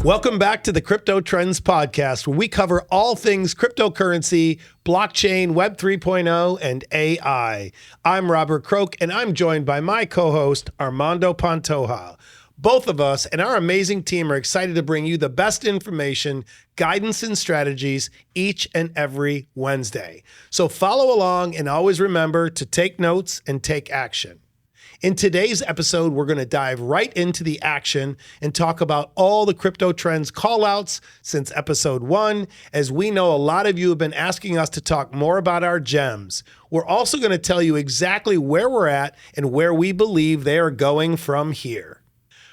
Welcome back to the Crypto Trends Podcast, where we cover all things cryptocurrency, blockchain, Web 3.0, and AI. I'm Robert Croak, and I'm joined by my co-host, Armando Pantoja. Both of us and our amazing team are excited to bring you the best information, guidance, and strategies each and every Wednesday. So follow along and always remember to take notes and take action. In today's episode, we're going to dive right into the action and talk about all the crypto trends callouts since episode 1, as we know a lot of you have been asking us to talk more about our gems. We're also going to tell you exactly where we're at and where we believe they are going from here.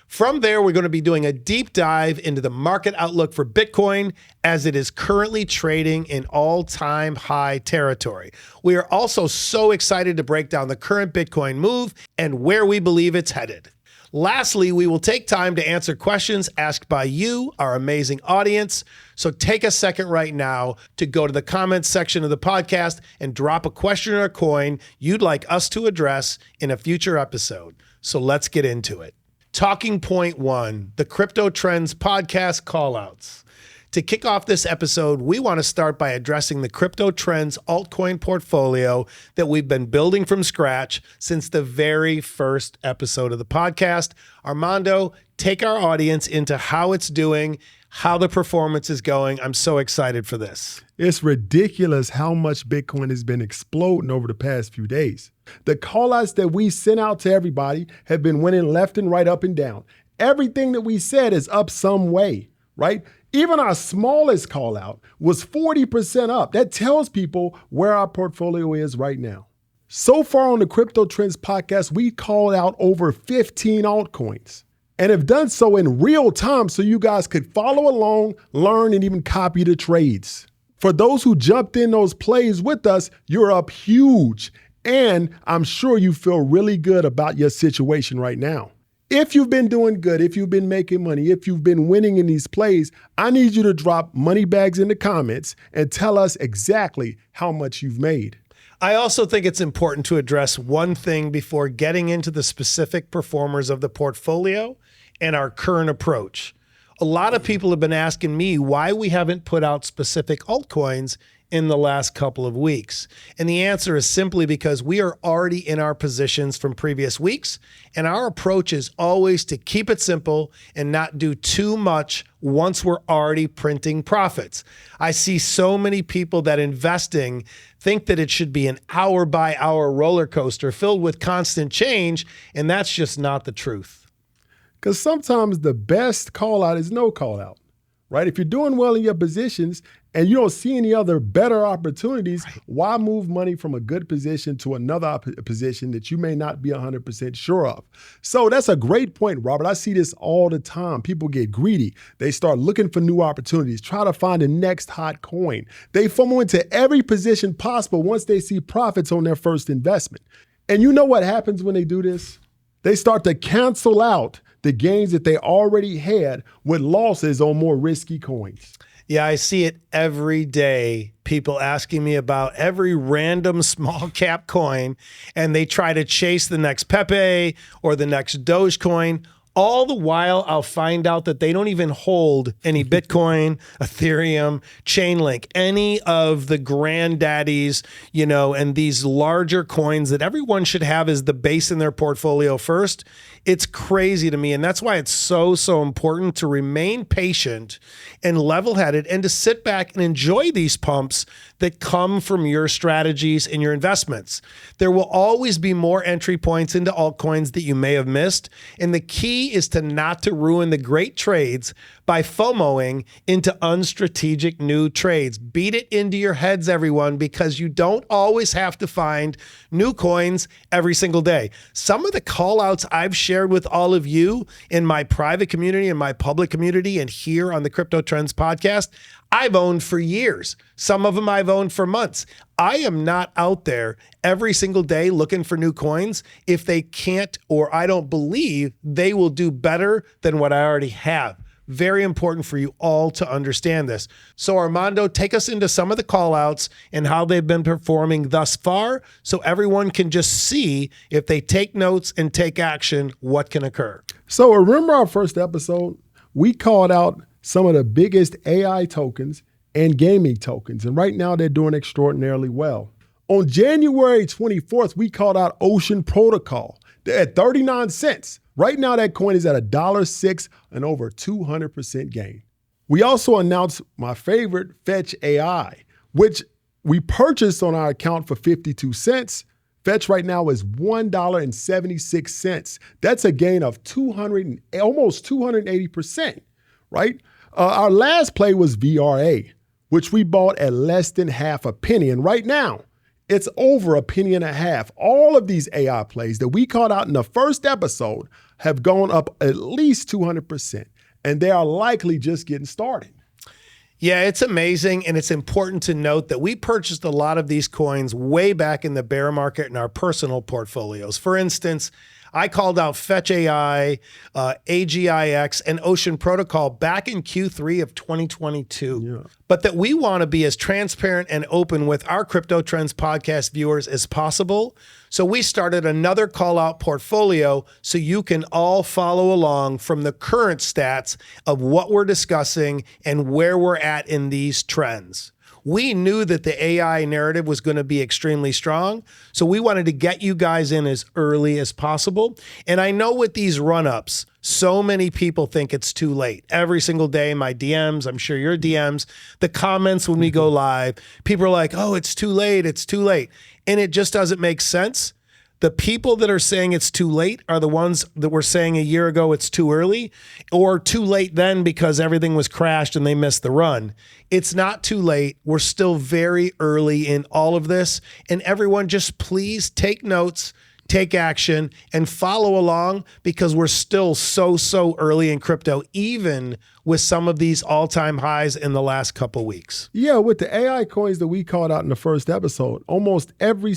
From there, we're going to be doing a deep dive into the market outlook for Bitcoin as it is currently trading in all-time high territory. We are also so excited to break down the current Bitcoin move and where we believe it's headed. Lastly, we will take time to answer questions asked by you, our amazing audience. So take a second right now to go to the comments section of the podcast and drop a question or a coin you'd like us to address in a future episode. So let's get into it. Talking point 1, the Crypto Trends Podcast callouts. To kick off this episode, we want to start by addressing the Crypto Trends altcoin portfolio that we've been building from scratch since the very first episode of the podcast. Armando, take our audience into how it's doing, how the performance is going. I'm so excited for this. It's ridiculous how much Bitcoin has been exploding over the past few days. The callouts that we sent out to everybody have been winning left and right, up and down. Everything that we said is up some way, right? Even our smallest callout was 40% up. That tells people where our portfolio is right now. So far on the Crypto Trends podcast, we called out over 15 altcoins and have done so in real time so you guys could follow along, learn, and even copy the trades. For those who jumped in those plays with us, you're up huge. And I'm sure you feel really good about your situation right now. If you've been doing good, if you've been making money, if you've been winning in these plays, I need you to drop money bags in the comments and tell us exactly how much you've made. I also think it's important to address one thing before getting into the specific performers of the portfolio and our current approach. A lot of people have been asking me why we haven't put out specific altcoins in the last couple of weeks. And the answer is simply because we are already in our positions from previous weeks. And our approach is always to keep it simple and not do too much once we're already printing profits. I see so many people that investing think that it should be an hour by hour roller coaster filled with constant change. And that's just not the truth. Because sometimes the best call out is no call out, right? If you're doing well in your positions and you don't see any other better opportunities, why move money from a good position to another position that you may not be 100% sure of? So that's a great point, Robert. I see this all the time. People get greedy. They start looking for new opportunities, try to find the next hot coin. They FOMO into every position possible once they see profits on their first investment. And you know what happens when they do this? They start to cancel out the gains that they already had with losses on more risky coins. Yeah, I see it every day. People asking me about every random small cap coin, and they try to chase the next Pepe or the next Dogecoin. All the while, I'll find out that they don't even hold any Bitcoin, Ethereum, Chainlink, any of the granddaddies, and these larger coins that everyone should have as the base in their portfolio first. It's crazy to me. And that's why it's so important to remain patient and level-headed and to sit back and enjoy these pumps that come from your strategies and your investments. There will always be more entry points into altcoins that you may have missed. And the key is not to ruin the great trades by FOMOing into unstrategic new trades. Beat it into your heads, everyone, because you don't always have to find new coins every single day. Some of the call outs I've shared with all of you in my private community and my public community and here on the Crypto Trends podcast, I've owned for years. Some of them I've owned for months. I am not out there every single day looking for new coins if they can't, or I don't believe they will do better than what I already have. Very important for you all to understand this. So Armando, take us into some of the call outs and how they've been performing thus far so everyone can just see if they take notes and take action, what can occur. So remember our first episode? We called out some of the biggest AI tokens and gaming tokens. And right now they're doing extraordinarily well. On January 24th, we called out Ocean Protocol. They're at 39 cents. Right now that coin is at $1.06 and over 200% gain. We also announced my favorite, Fetch AI, which we purchased on our account for 52 cents. Fetch right now is $1.76. That's a gain of almost 280%, right? Our last play was VRA, which we bought at less than half a penny. And right now, it's over a penny and a half. All of these AI plays that we called out in the first episode have gone up at least 200%. And they are likely just getting started. Yeah, it's amazing, and it's important to note that we purchased a lot of these coins way back in the bear market in our personal portfolios. For instance, I called out Fetch AI, AGIX, and Ocean Protocol back in Q3 of 2022. Yeah. But that we want to be as transparent and open with our Crypto Trends podcast viewers as possible. So we started another call out portfolio so you can all follow along from the current stats of what we're discussing and where we're at in these trends. We knew that the AI narrative was going to be extremely strong, so we wanted to get you guys in as early as possible. And I know with these run-ups, so many people think it's too late. Every single day, my DMs, I'm sure your DMs, the comments when we go live, people are like, oh, it's too late, it's too late. And it just doesn't make sense. The people that are saying it's too late are the ones that were saying a year ago it's too early, or too late then because everything was crashed and they missed the run. It's not too late. We're still very early in all of this. And everyone just please take notes, take action, and follow along because we're still so early in crypto, even with some of these all-time highs in the last couple weeks. Yeah, with the AI coins that we called out in the first episode, almost every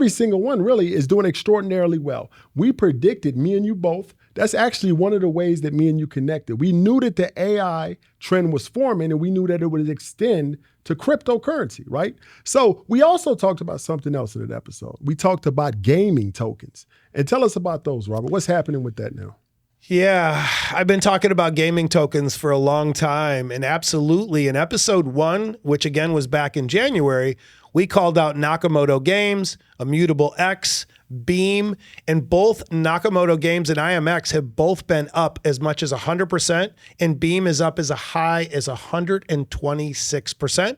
single one really is doing extraordinarily well. We predicted, me and you both, that's actually one of the ways that me and you connected. We knew that the AI trend was forming and we knew that it would extend to cryptocurrency, right? So we also talked about something else in that episode. We talked about gaming tokens. And tell us about those, Robert. What's happening with that now? Yeah, I've been talking about gaming tokens for a long time. And absolutely, in episode 1, which again was back in January, we called out Nakamoto Games, Immutable X, Beam, and both Nakamoto Games and IMX have both been up as much as 100%, and Beam is up as high as 126%.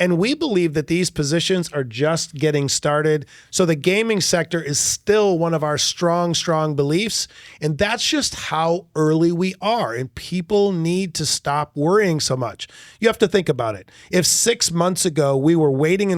And we believe that these positions are just getting started. So the gaming sector is still one of our strong beliefs. And that's just how early we are. And people need to stop worrying so much. You have to think about it. If 6 months ago we were waiting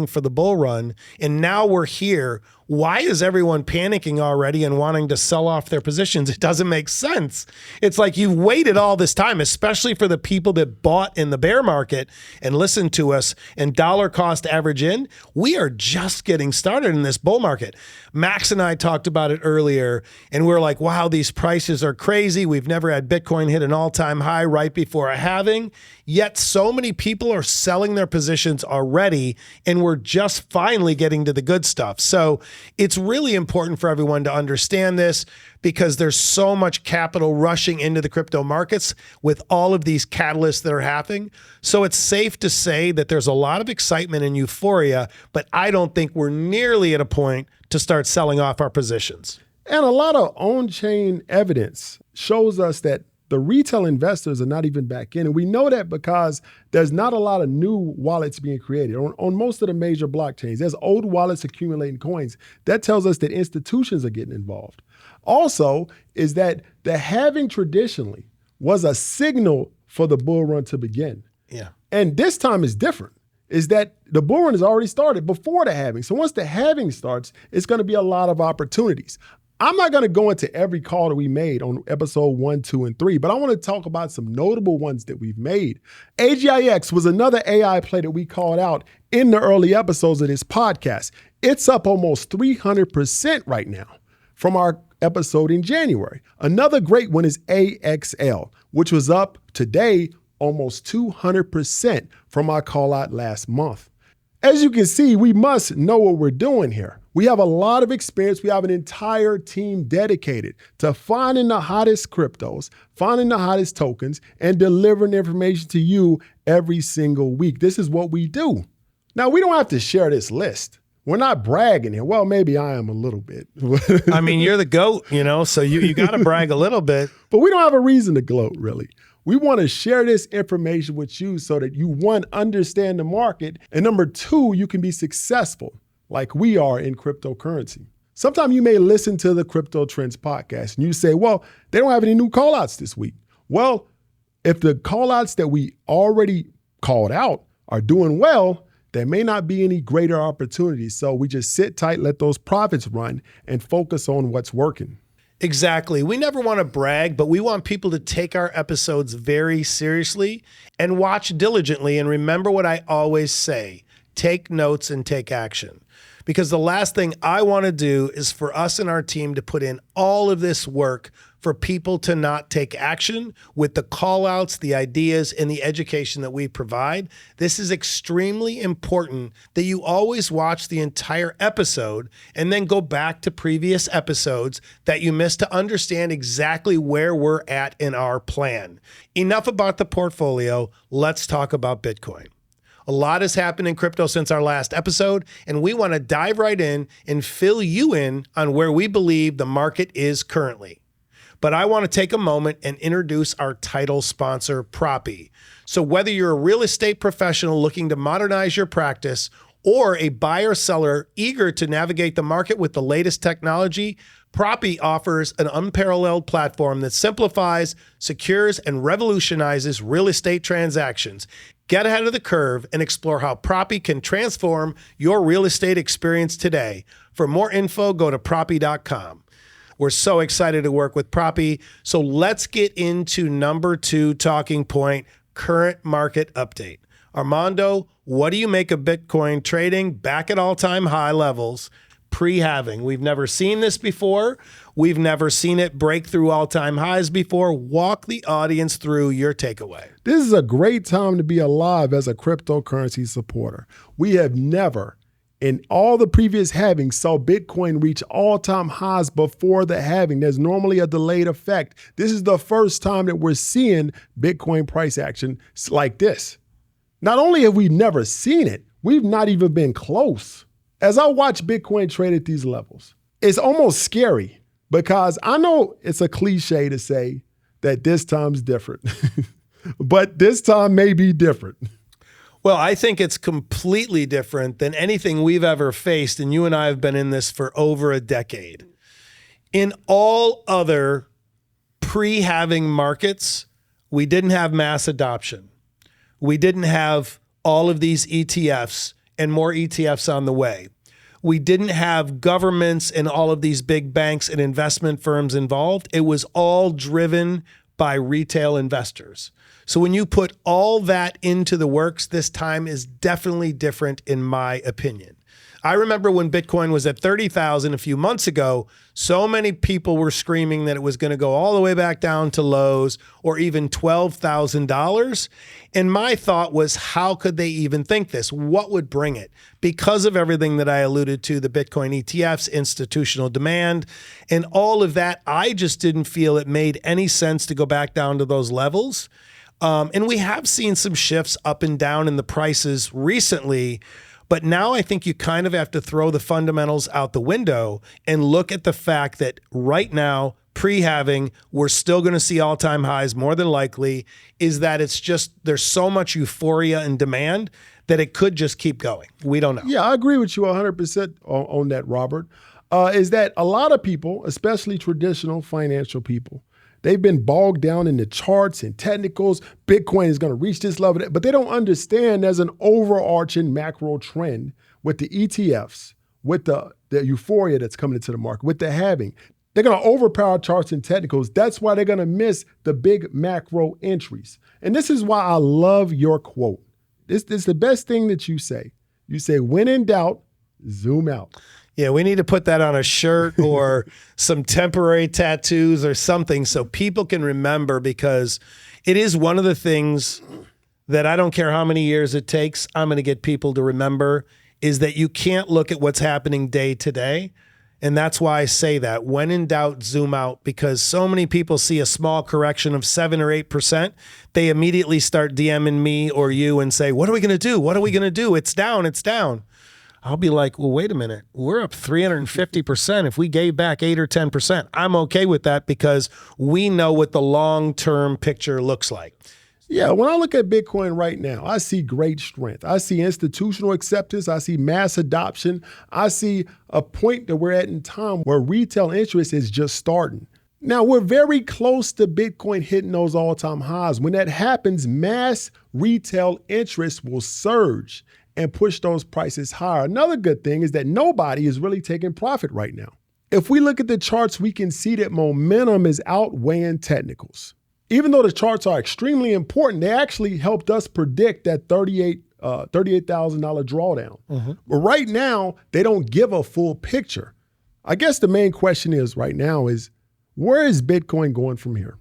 for the bull run, and now we're here, why is everyone panicking already and wanting to sell off their positions? It doesn't make sense. It's like you've waited all this time, especially for the people that bought in the bear market and listened to us and dollar cost average in. We are just getting started in this bull market. Max and I talked about it earlier, and we're like, wow, these prices are crazy. We've never had Bitcoin hit an all-time high right before a halving. Yet so many people are selling their positions already, and we're just finally getting to the good stuff. So it's really important for everyone to understand this because there's so much capital rushing into the crypto markets with all of these catalysts that are happening. So it's safe to say that there's a lot of excitement and euphoria, but I don't think we're nearly at a point to start selling off our positions. And a lot of on-chain evidence shows us that the retail investors are not even back in. And we know that because there's not a lot of new wallets being created. On most of the major blockchains, there's old wallets accumulating coins. That tells us that institutions are getting involved. Also, is that the halving traditionally was a signal for the bull run to begin. Yeah. And this time is different. Is that the bull run has already started before the halving. So once the halving starts, it's going to be a lot of opportunities. I'm not going to go into every call that we made on episode 1, 2, and 3, but I want to talk about some notable ones that we've made. AGIX was another AI play that we called out in the early episodes of this podcast. It's up almost 300% right now from our episode in January. Another great one is AXL, which was up today almost 200% from our call out last month. As you can see, we must know what we're doing here. We have a lot of experience. We have an entire team dedicated to finding the hottest cryptos, finding the hottest tokens, and delivering information to you every single week. This is what we do. Now, we don't have to share this list. We're not bragging here. Well, maybe I am a little bit. I mean, you're the GOAT, so you got to brag a little bit. But we don't have a reason to gloat, really. We want to share this information with you so that you, one, understand the market, and number two, you can be successful like we are in cryptocurrency. Sometimes you may listen to the Crypto Trends podcast and you say, well, they don't have any new callouts this week. Well, if the callouts that we already called out are doing well, there may not be any greater opportunities. So we just sit tight, let those profits run, and focus on what's working. Exactly. We never want to brag, but we want people to take our episodes very seriously and watch diligently. And remember what I always say, take notes and take action. Because the last thing I want to do is for us and our team to put in all of this work for people to not take action with the call outs, the ideas, and the education that we provide. This is extremely important that you always watch the entire episode and then go back to previous episodes that you missed to understand exactly where we're at in our plan. Enough about the portfolio. Let's talk about Bitcoin. A lot has happened in crypto since our last episode, and we want to dive right in and fill you in on where we believe the market is currently. But I want to take a moment and introduce our title sponsor, Proppy. So whether you're a real estate professional looking to modernize your practice or a buyer seller eager to navigate the market with the latest technology, Proppy offers an unparalleled platform that simplifies, secures, and revolutionizes real estate transactions. Get ahead of the curve and explore how Proppy can transform your real estate experience today. For more info, go to proppy.com. We're so excited to work with Proppy. So let's get into number 2 talking point, current market update. Armando, what do you make of Bitcoin trading back at all-time high levels, pre-halving? We've never seen this before. We've never seen it break through all-time highs before. Walk the audience through your takeaway. This is a great time to be alive as a cryptocurrency supporter. We have never, in all the previous halvings, saw Bitcoin reach all-time highs before the halving. There's normally a delayed effect. This is the first time that we're seeing Bitcoin price action like this. Not only have we never seen it, we've not even been close. As I watch Bitcoin trade at these levels, it's almost scary because I know it's a cliche to say that this time's different, but this time may be different. Well, I think it's completely different than anything we've ever faced, and you and I have been in this for over a decade. In all other pre-halving markets, we didn't have mass adoption. We didn't have all of these ETFs and more ETFs on the way. We didn't have governments and all of these big banks and investment firms involved. It was all driven by retail investors. So when you put all that into the works, this time is definitely different in my opinion. I remember when Bitcoin was at 30,000 a few months ago, so many people were screaming that it was going to go all the way back down to lows or even $12,000. And my thought was, how could they even think this? What would bring it? Because of everything that I alluded to, the Bitcoin ETFs, institutional demand, and all of that, I just didn't feel it made any sense to go back down to those levels. And we have seen some shifts up and down in the prices recently. But now I think you kind of have to throw the fundamentals out the window and look at the fact that right now, pre-halving, we're still going to see all-time highs more than likely, is that it's just there's so much euphoria and demand that it could just keep going. We don't know. Yeah, I agree with you 100% on that, Robert. Is that a lot of people, especially traditional financial people, they've been bogged down in the charts and technicals. Bitcoin is going to reach this level, but they don't understand there's an overarching macro trend with the ETFs, with the euphoria that's coming into the market, with the halving. They're going to overpower charts and technicals. That's why they're going to miss the big macro entries. And this is why I love your quote. This is the best thing that you say. You say, when in doubt, zoom out. Yeah, we need to put that on a shirt or some temporary tattoos or something so people can remember, because it is one of the things that I don't care how many years it takes, I'm going to get people to remember, is that you can't look at what's happening day to day. And that's why I say that when in doubt, zoom out, because so many people see a small correction of 7 or 8%. They immediately start DMing me or you and say, what are we going to do? What are we going to do? It's down. It's down. I'll be like, well, wait a minute. We're up 350% if we gave back 8 or 10%. I'm okay with that because we know what the long-term picture looks like. Yeah, when I look at Bitcoin right now, I see great strength. I see institutional acceptance. I see mass adoption. I see a point that we're at in time where retail interest is just starting. Now, we're very close to Bitcoin hitting those all-time highs. When that happens, mass retail interest will surge and push those prices higher. Another good thing is that nobody is really taking profit right now. If we look at the charts, we can see that momentum is outweighing technicals. Even though the charts are extremely important, they actually helped us predict that $38,000 drawdown. But right now, they don't give a full picture. I guess the main question is right now is, where is Bitcoin going from here?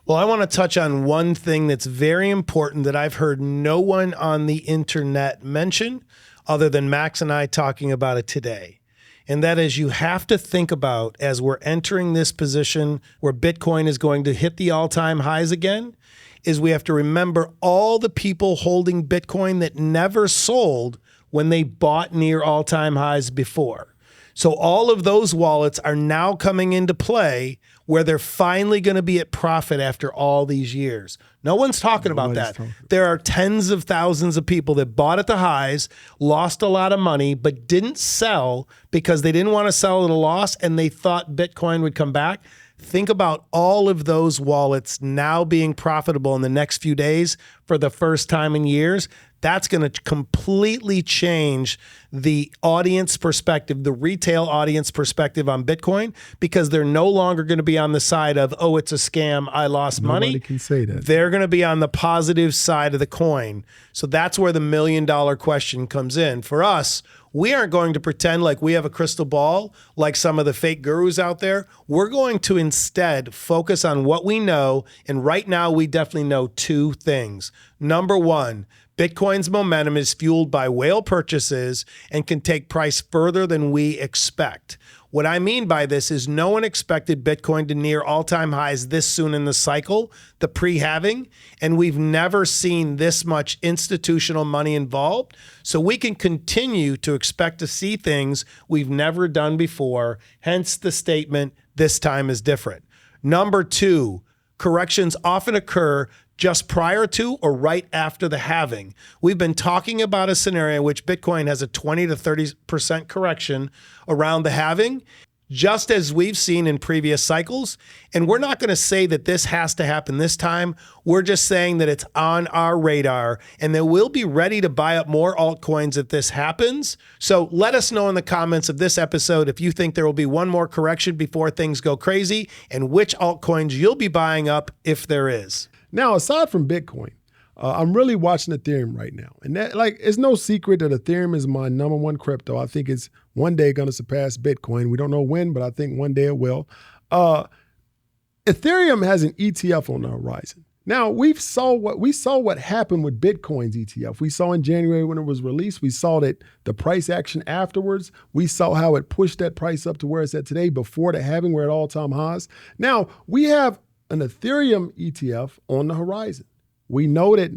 Well, I want to touch on one thing that's very important that I've heard no one on the internet mention other than Max and I talking about it today. And that is, you have to think about, as we're entering this position where Bitcoin is going to hit the all-time highs again, is we have to remember all the people holding Bitcoin that never sold when they bought near all-time highs before. So all of those wallets are now coming into play where they're finally going to be at profit after all these years. No one's talking about that. There are tens of thousands of people that bought at the highs, lost a lot of money, but didn't sell because they didn't want to sell at a loss and they thought Bitcoin would come back. Think about all of those wallets now being profitable in the next few days for the first time in years. That's going to completely change the audience perspective, the retail audience perspective on Bitcoin, because they're no longer going to be on the side of, oh, it's a scam, I lost money. Nobody can say that. They're going to be on the positive side of the coin. So that's where the $1 million question comes in. For us, we aren't going to pretend like we have a crystal ball like some of the fake gurus out there. We're going to instead focus on what we know. And right now, we definitely know two things. Number one, Bitcoin's momentum is fueled by whale purchases and can take price further than we expect. What I mean by this is no one expected Bitcoin to near all-time highs this soon in the cycle, the pre-halving, and we've never seen this much institutional money involved. So we can continue to expect to see things we've never done before, hence the statement, this time is different. Number two, corrections often occur just prior to or right after the halving. We've been talking about a scenario in which Bitcoin has a 20 to 30% correction around the halving, just as we've seen in previous cycles. And we're not going to say that this has to happen this time. We're just saying that it's on our radar and that we'll be ready to buy up more altcoins if this happens. So let us know in the comments of this episode if you think there will be one more correction before things go crazy and which altcoins you'll be buying up if there is. Now, aside from Bitcoin, I'm really watching Ethereum right now. And that, it's no secret that Ethereum is my number one crypto. I think it's one day going to surpass Bitcoin. We don't know when, but I think one day it will. Ethereum has an ETF on the horizon. Now, we saw what happened with Bitcoin's ETF. We saw in January when it was released. We saw that the price action afterwards. We saw how it pushed that price up to where it's at today before the halving, we're at all-time highs. Now, we have an Ethereum ETF on the horizon. We know that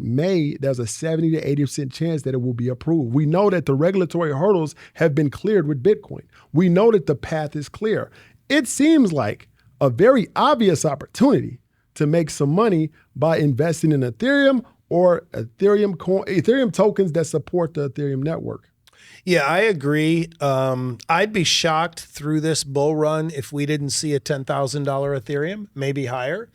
there's a 70 to 80% chance that it will be approved. We know that the regulatory hurdles have been cleared with Bitcoin. We know that the path is clear. It seems like a very obvious opportunity to make some money by investing in Ethereum or Ethereum tokens that support the Ethereum network. Yeah, I agree. I'd be shocked through this bull run if we didn't see a $10,000 Ethereum, maybe higher.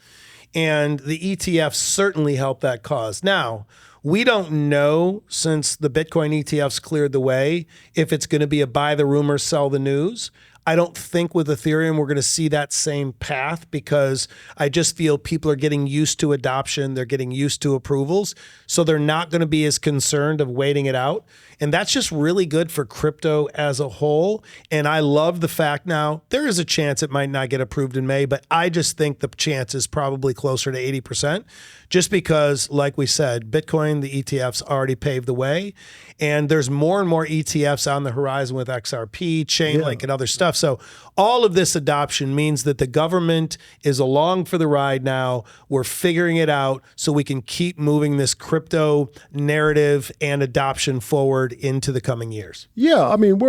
And the ETFs certainly help that cause. Now, we don't know, since the Bitcoin ETFs cleared the way, if it's going to be a buy the rumor, sell the news. I don't think with Ethereum we're going to see that same path because I just feel people are getting used to adoption. They're getting used to approvals. So they're not going to be as concerned of waiting it out. And that's just really good for crypto as a whole. And I love the fact now there is a chance it might not get approved in May, but I just think the chance is probably closer to 80% just because, like we said, Bitcoin Bitcoin. The ETFs already paved the way. And there's more and more ETFs on the horizon with XRP, Chainlink, and other stuff. So all of this adoption means that the government is along for the ride now. We're figuring it out so we can keep moving this crypto narrative and adoption forward into the coming years. Yeah, I mean,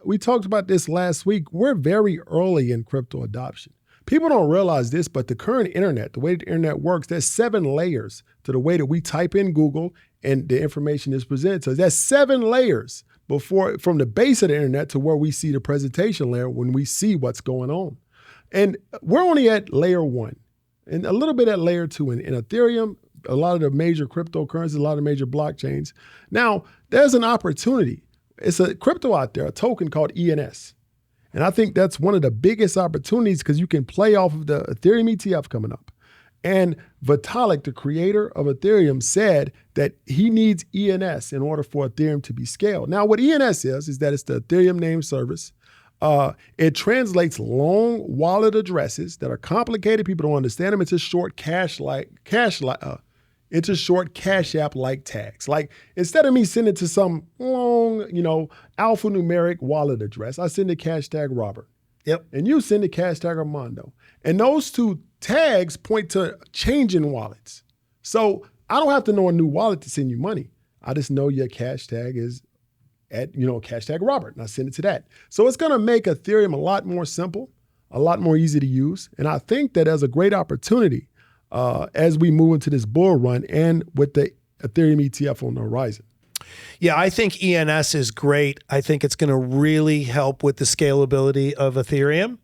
we talked about this last week. We're very early in crypto adoption. People don't realize this, but the current internet, the way the internet works, there's 7 layers to the way that we type in Google and the information is presented to us. There's 7 layers from the base of the internet to where we see the presentation layer when we see what's going on. And we're only at layer 1 and a little bit at layer 2 in Ethereum, a lot of the major cryptocurrencies, a lot of major blockchains. Now, there's an opportunity. It's a crypto out there, a token called ENS. And I think that's one of the biggest opportunities because you can play off of the Ethereum ETF coming up. And Vitalik, the creator of Ethereum, said that he needs ENS in order for Ethereum to be scaled. Now, what ENS is that it's the Ethereum name service. It translates long wallet addresses that are complicated. People don't understand them. It's a short Cash App-like tags. Like instead of me sending to some long, alphanumeric wallet address, I send a hashtag Robert. Yep. And you send a hashtag Armando. And those 2 tags point to changing wallets. So I don't have to know a new wallet to send you money. I just know your hashtag is at, hashtag Robert, and I send it to that. So it's going to make Ethereum a lot more simple, a lot more easy to use. And I think that there's a great opportunity as we move into this bull run and with the Ethereum ETF on the horizon. Yeah, I think ENS is great. I think it's going to really help with the scalability of Ethereum.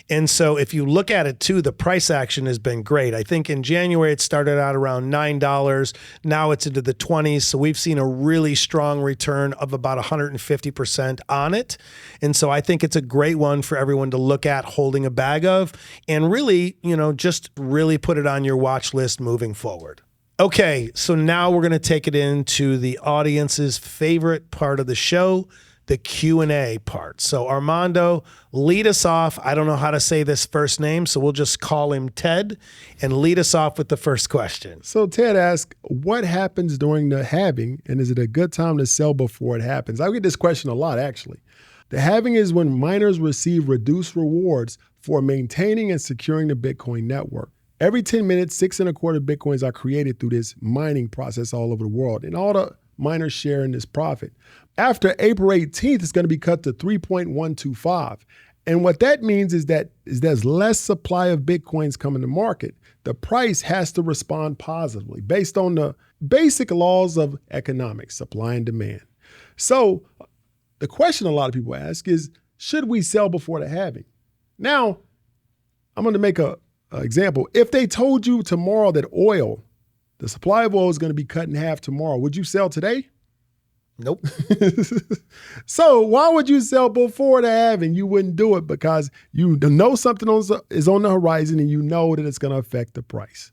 And so if you look at it too, the price action has been great. I think in January it started out around $9. Now it's into the 20s. So we've seen a really strong return of about 150% on it. And so I think it's a great one for everyone to look at holding a bag of and really, just really put it on your watch list moving forward. Okay, so now we're going to take it into the audience's favorite part of the show, the Q&A part. So Armando, lead us off. I don't know how to say this first name, so we'll just call him Ted and lead us off with the first question. So Ted asks, what happens during the halving, and is it a good time to sell before it happens? I get this question a lot, actually. The halving is when miners receive reduced rewards for maintaining and securing the Bitcoin network. Every 10 minutes, 6.25 Bitcoins are created through this mining process all over the world, and all the miners share in this profit. After April 18th, it's going to be cut to 3.125. And what that means is that there's less supply of Bitcoins coming to market. The price has to respond positively based on the basic laws of economics, supply and demand. So the question a lot of people ask is, should we sell before the halving? Now, I'm going to make an example. If they told you tomorrow that the supply of oil is going to be cut in half tomorrow, would you sell today? Nope. So why would you sell before the halving? You wouldn't do it because you know something is on the horizon and you know that it's going to affect the price.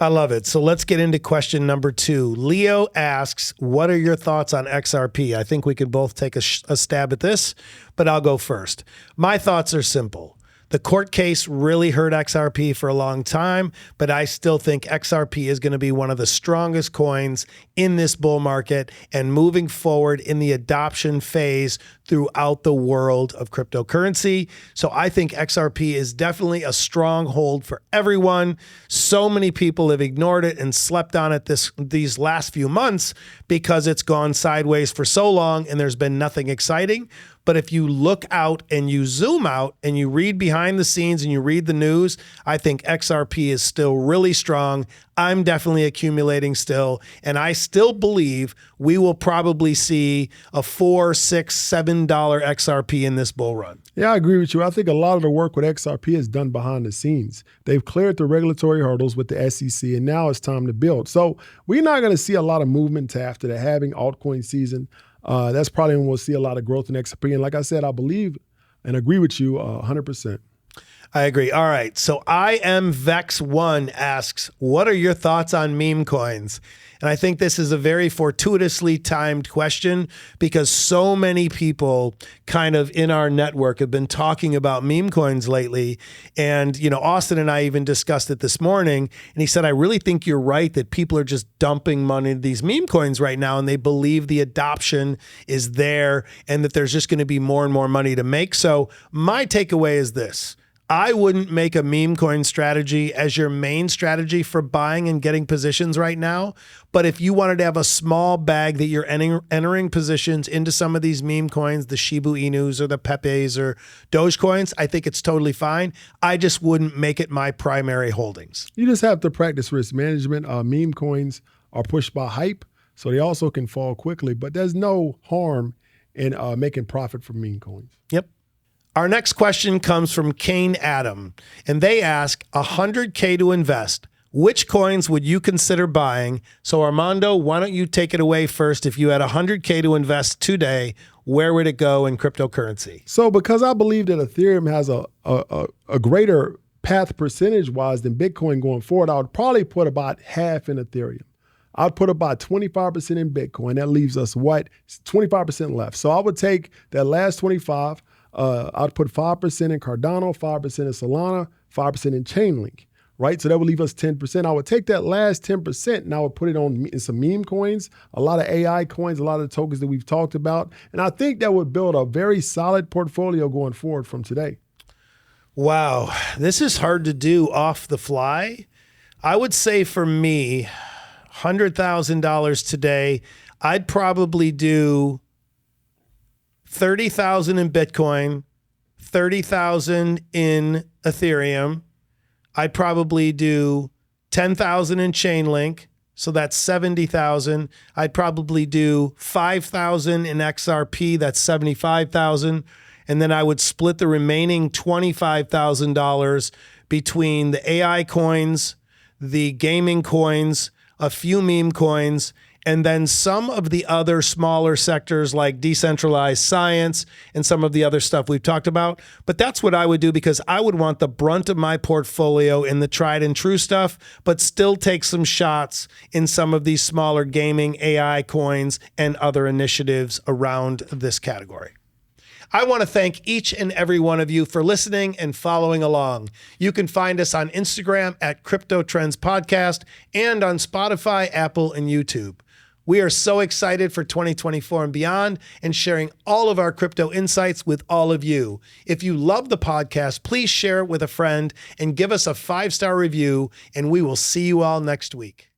I love it. So let's get into question number 2. Leo asks, what are your thoughts on XRP? I think we could both take a stab at this, but I'll go first. My thoughts are simple. The court case really hurt XRP for a long time, but I still think XRP is going to be one of the strongest coins in this bull market and moving forward in the adoption phase throughout the world of cryptocurrency. So I think XRP is definitely a stronghold for everyone. So many people have ignored it and slept on it these last few months because it's gone sideways for so long and there's been nothing exciting. But if you look out and you zoom out and you read behind the scenes and you read the news, I think XRP is still really strong. I'm definitely accumulating still. And I still believe we will probably see a $4, $6, $7 XRP in this bull run. Yeah, I agree with you. I think a lot of the work with XRP is done behind the scenes. They've cleared the regulatory hurdles with the SEC, and now it's time to build. So we're not going to see a lot of movement after the halving altcoin season. That's probably when we'll see a lot of growth in XRP. And like I said, I believe and agree with you 100%. I agree. All right. So I am Vex1 asks, what are your thoughts on meme coins? And I think this is a very fortuitously timed question because so many people kind of in our network have been talking about meme coins lately. And, Austin and I even discussed it this morning. And he said, I really think you're right that people are just dumping money into these meme coins right now. And they believe the adoption is there and that there's just going to be more and more money to make. So my takeaway is this. I wouldn't make a meme coin strategy as your main strategy for buying and getting positions right now. But if you wanted to have a small bag that you're entering positions into some of these meme coins, the Shiba Inus or the Pepes or Dogecoins, I think it's totally fine. I just wouldn't make it my primary holdings. You just have to practice risk management. Meme coins are pushed by hype, so they also can fall quickly. But there's no harm in making profit from meme coins. Yep. Our next question comes from Kane Adam, and they ask, $100K to invest. Which coins would you consider buying? So Armando, why don't you take it away first? If you had $100K to invest today, where would it go in cryptocurrency? So because I believe that Ethereum has a greater path percentage-wise than Bitcoin going forward, I would probably put about half in Ethereum. I'd put about 25% in Bitcoin. That leaves us 25% left. So I would take that last 25. I'd put 5% in Cardano, 5% in Solana, 5% in Chainlink, right? So that would leave us 10%. I would take that last 10% and I would put it in some meme coins, a lot of AI coins, a lot of the tokens that we've talked about. And I think that would build a very solid portfolio going forward from today. Wow, this is hard to do off the fly. I would say for me, $100,000 today, I'd probably do 30,000 in Bitcoin, 30,000 in Ethereum. I'd probably do 10,000 in Chainlink. So that's 70,000. I'd probably do 5,000 in XRP. That's 75,000. And then I would split the remaining $25,000 between the AI coins, the gaming coins, a few meme coins, and then some of the other smaller sectors like decentralized science and some of the other stuff we've talked about. But that's what I would do because I would want the brunt of my portfolio in the tried and true stuff, but still take some shots in some of these smaller gaming AI coins and other initiatives around this category. I want to thank each and every one of you for listening and following along. You can find us on Instagram at Crypto Trends Podcast and on Spotify, Apple, and YouTube. We are so excited for 2024 and beyond and sharing all of our crypto insights with all of you. If you love the podcast, please share it with a friend and give us a 5-star review, and we will see you all next week.